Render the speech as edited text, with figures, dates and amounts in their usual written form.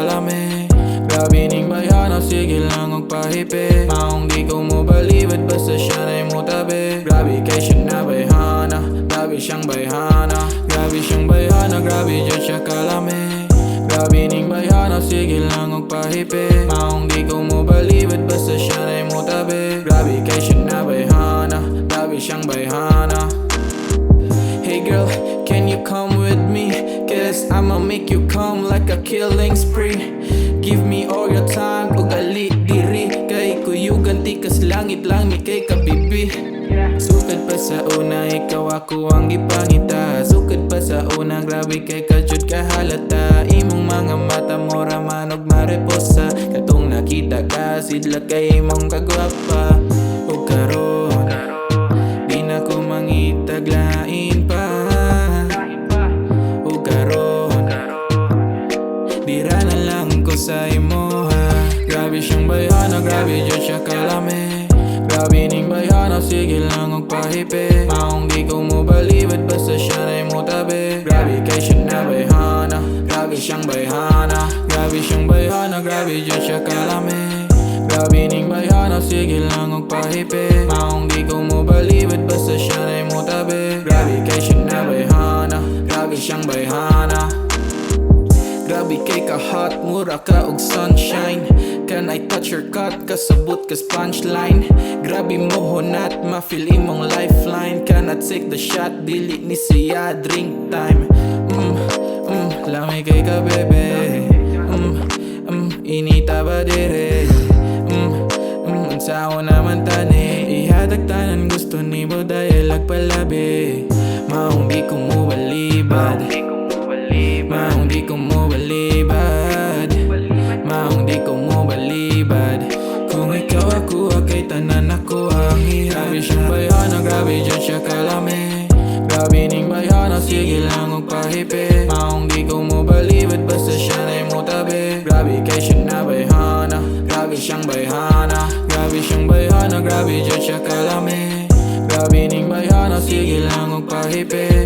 kalami. Grabe ning bayhana, sige lang og pahipi. Maong di ko mo balibad, basta siya na'y mutabi. Grabe kay siya na bayhana, grabe siyang bayhana. Grabe siyang bayhana, grabe dyan siya kalami. Grabe ning bayhana, sige lang og pahipi. Maong di ko mo balibad, basta siya na'y mutabi. Grabe kay siya na bayhana, grabe siyang bayhana. Hey girl, can you come with me? Cause I'ma make you come like a killing spree. Give me all your time, o gali diri. Kay kuyugan tikas langit lang, mi kay kabibi. Sukad pa sa una, ikaw ako ang ipangita. Sukad pa sa una, grabe kay kajud kahalata. Imong mga mata mo raman og mariposa. Katong nakita ka, sidla kay imong kagwapa. O karon, di na ko mangitaglain pa. O karon, dira na lang ko sa imo ha. Grabe siyang bayhana, grabe dyan siya kalami. Grabe ning bayhana, sige lang og pahipi. Maong di ko mo balibad, basta siya na'y mutabi. Grabe kay siya na bayhana, grabe siyang bayhana. Grabe siyang bayhana, grabe dyan siya kalami. Grabe ning bayhana, sige lang og pahipi. Maong di ko mo balibad, basta siya na'y mutabi. Grabe kay siya na bayhana, grabe siyang bayhana. Grabe kay ka hot, mura ka og sunshine. Can I touch your cut, kasabot kas punchline. Grabe mo honat, ma-feel imong lifeline. Cannot take the shot, dili ni siya drink time. Lamay kay ka bebe. Inita ba dire? Unsaon naman tani, ihatag tanan gusto ni mo dahil agpalabi. Maong di ko mo balibad, maong di ko mo balibad, maong di ko mo balibad. Kung ikaw ako, kay tanan ako ang grabe siyang bayhana, grabe dyan siya kalami. Grabe ning bayhana, sige lang og pahipi. Maong di ko mo balibad, basta siya na'y mutabi. Grabe kay siya na bayhana, grabe siyang bayhana. Grabe siyang bayhana, grabe dyan siya kalami. Grabe ning bayhana, sige lang og pahipi.